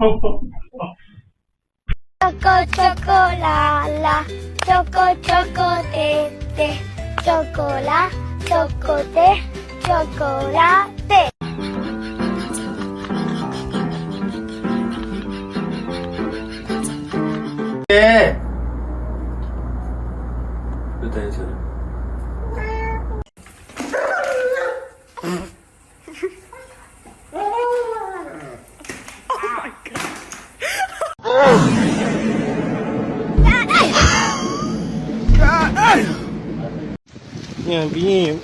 Choco, choco, la, la. Choco, choco, te. Chocolate, chocote, chocolate. 예. 몇 달이 저래? 야, 님.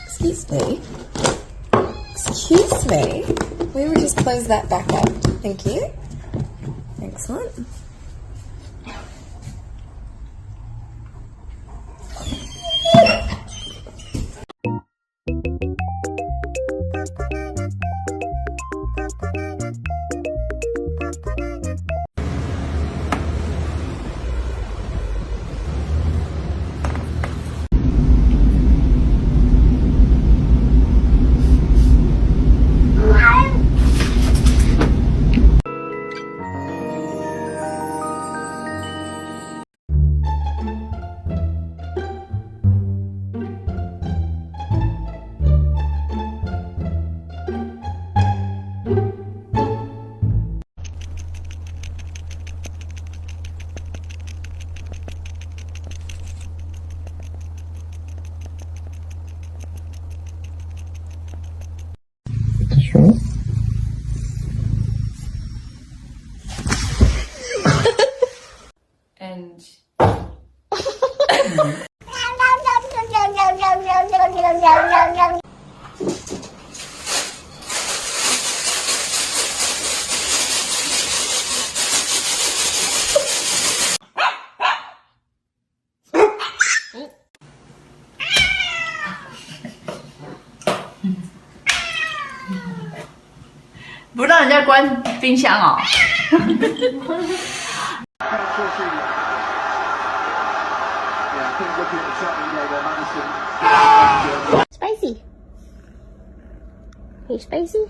Excuse me. Excuse me. We would just close that back up. Thank you. Excellent. And不让人家关冰箱哦。Spicy. Hey, spicy.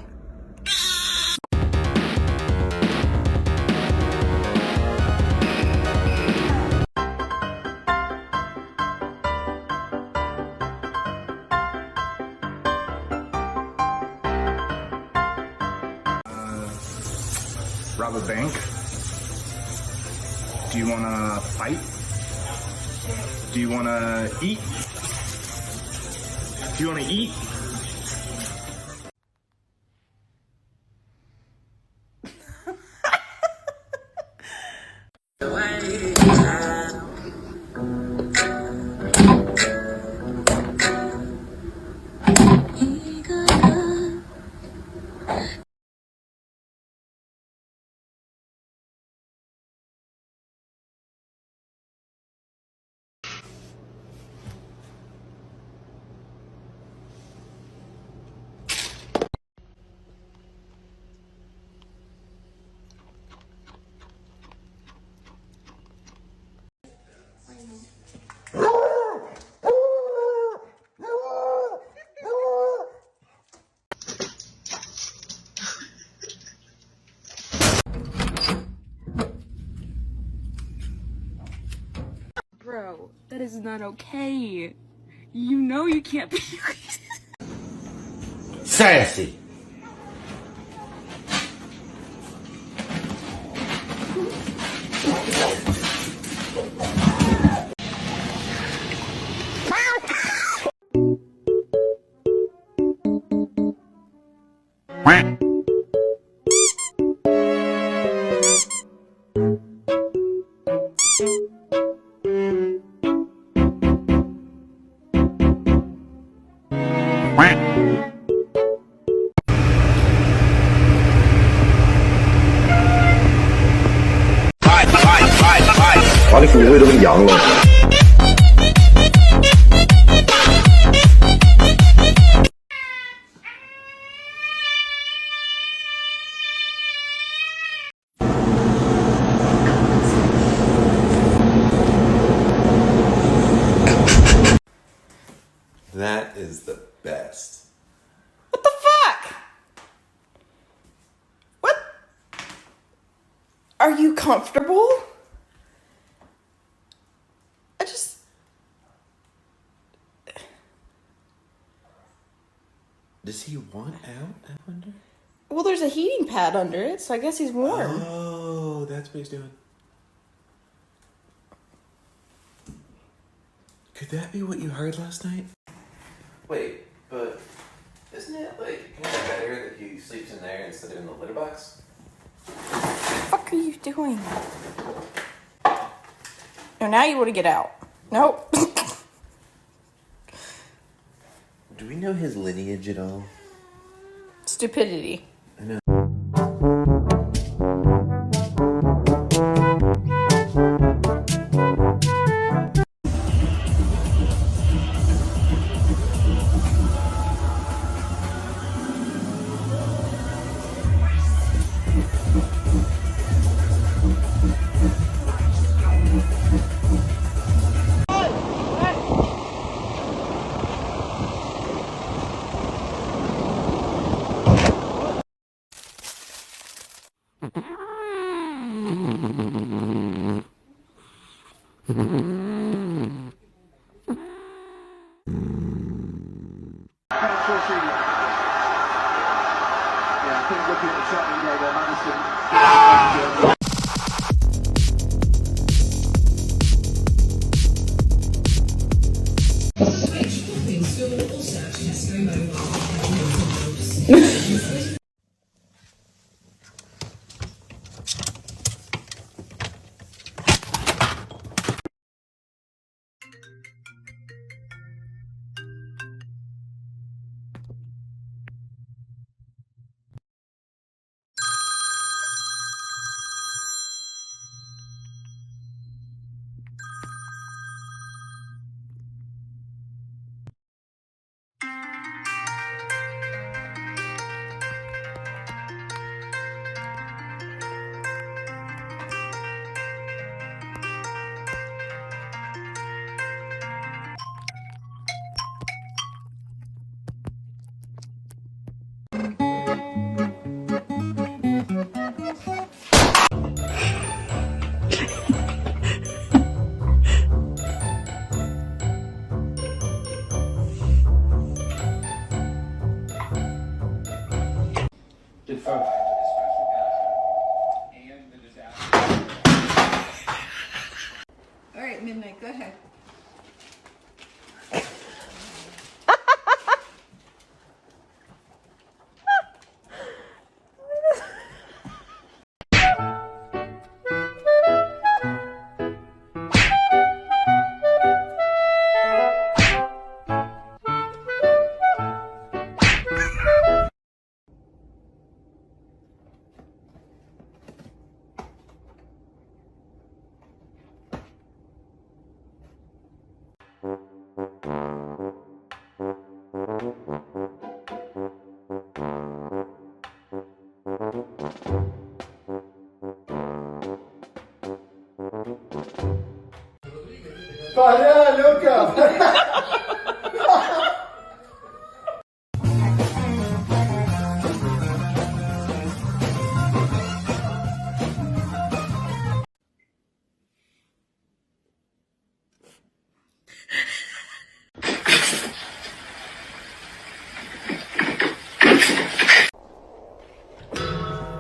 Rob a bank? Do you want to fight? Do you want to eat? Do you want to eat? Bro, that is not okay. You know you can't be. Sassy. 不会都是羊了。That is the best. What the fuck? What? Are you comfortable? I just... Does he want out, I wonder? Well, there's a heating pad under it, so I guess he's warm. Oh, that's what he's doing. Could that be what you heard last night? Wait, but isn't it like kind of better that he sleeps in there instead of in the litter box? What the fuck are you doing? No, now you want to get out. Nope. Do we know his lineage at all? Stupidity. I know. All right, Midnight, go ahead. Para, loca.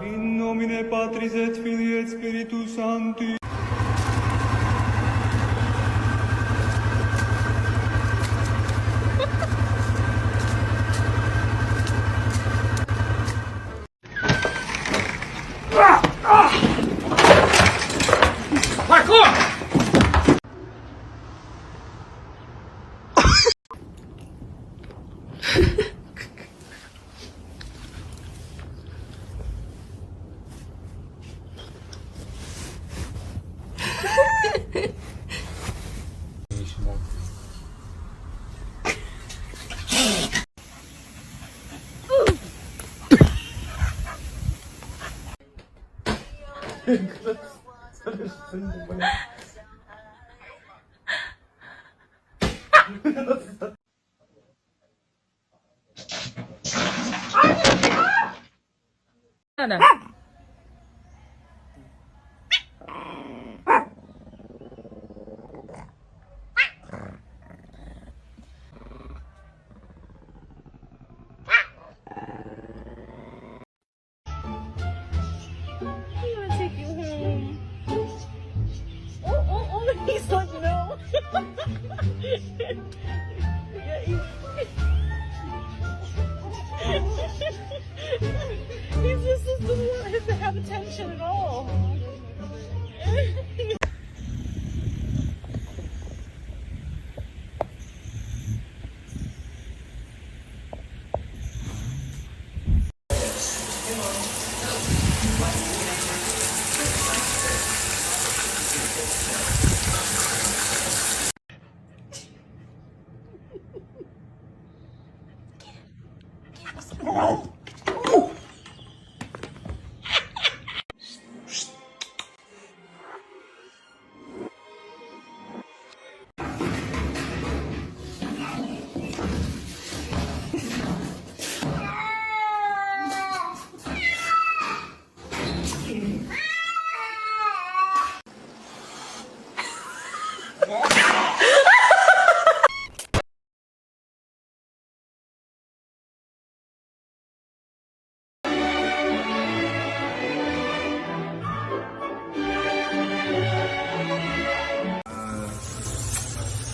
In nomine Patris et Filii et Spiritus Sancti.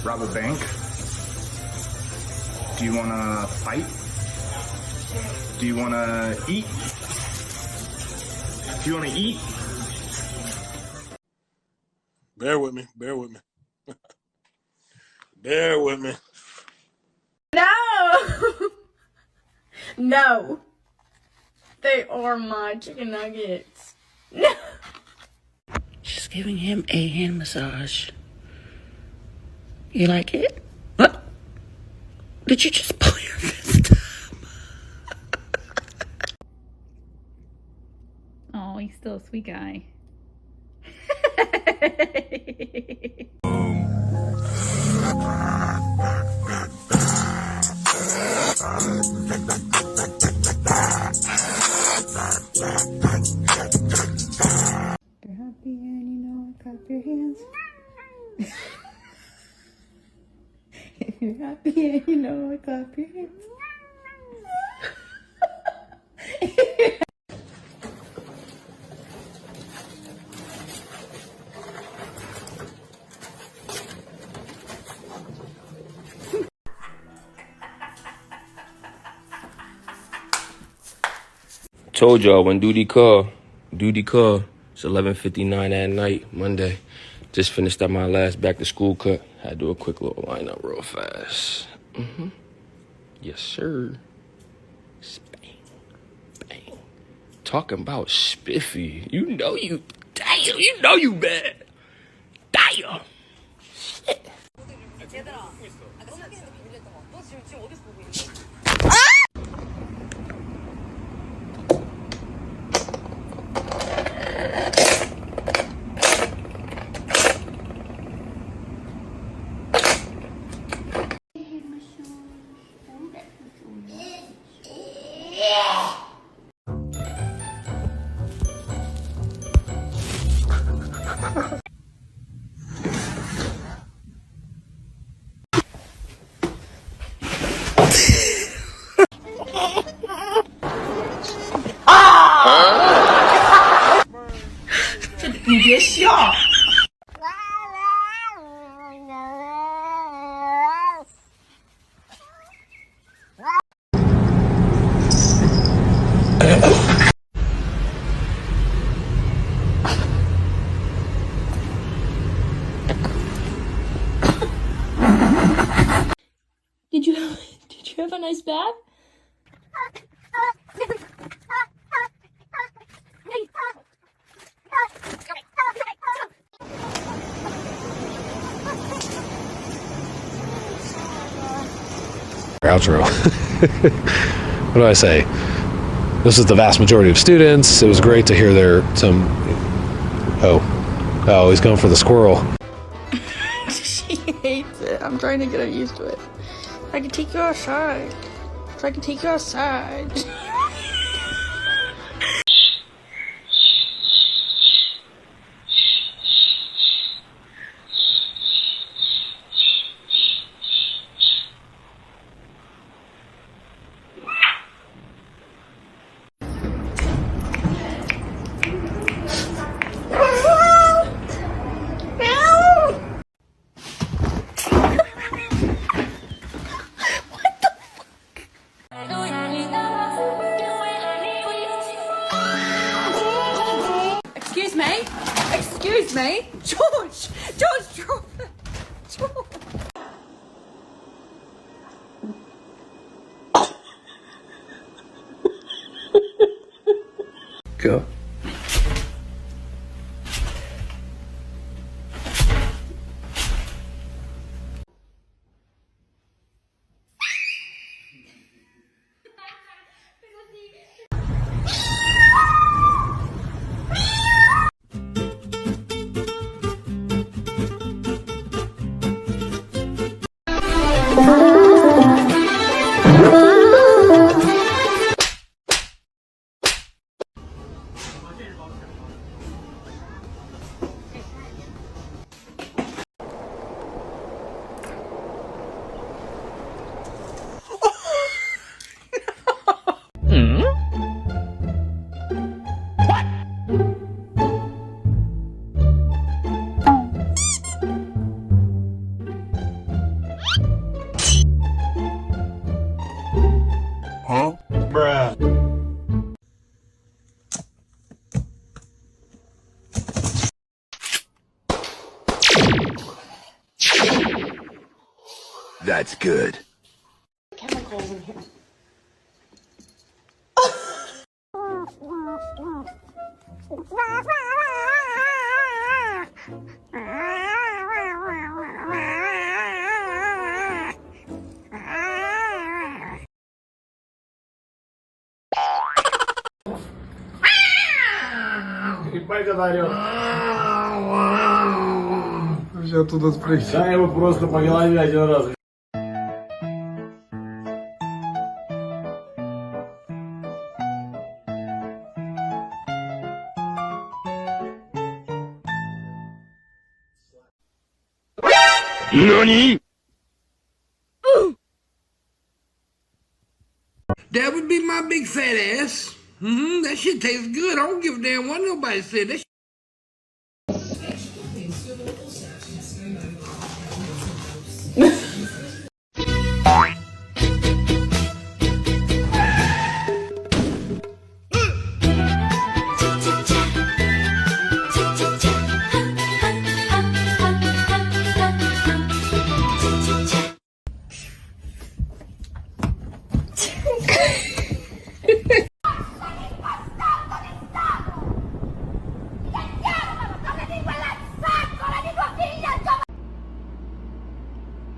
Rob a bank? Do you want to fight? Do you want to eat? Do you want to eat? Bear with me. Bear with me. Bear with me. No! No. They are my chicken nuggets. No. She's giving him a hand massage. You like it? What? Did you just pull your fist up? Oh, he's still a sweet guy. You're happy and you know it, clap your hands. If you're happy and you know it, clap your hands. Told y'all when duty call. It's 11:59 at night, Monday. Just finished up my last back to school cut. Had to do a quick little lineup real fast. Yes, sir. Bang, bang. Talking about spiffy. You know you bad. Damn. Shit. Did you have a nice bath? Outro. What do I say? This is the vast majority of students. It was great to hear some Oh, he's going for the squirrel. She hates it. I'm trying to get her used to it. I can take you outside. I can take you outside. Excuse me? Excuse me? George! George! George! Go. Huh? Bruh. That's good. Chemicals in here. Ебать, это орёт. Вообще оттуда спрыгнуть. Да, его просто по голове один раз. NANI?! That would be my big fat ass. That shit tastes good. I don't give a damn what nobody said. That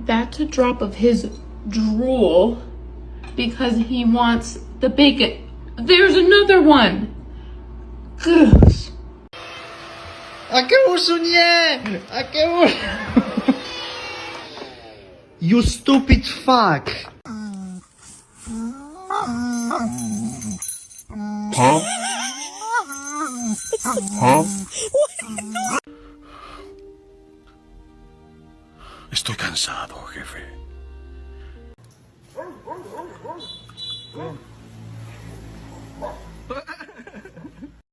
That's a drop of his drool because he wants the bacon. There's another one. Goose. You stupid fuck. Huh? Huh? Estoy cansado, jefe.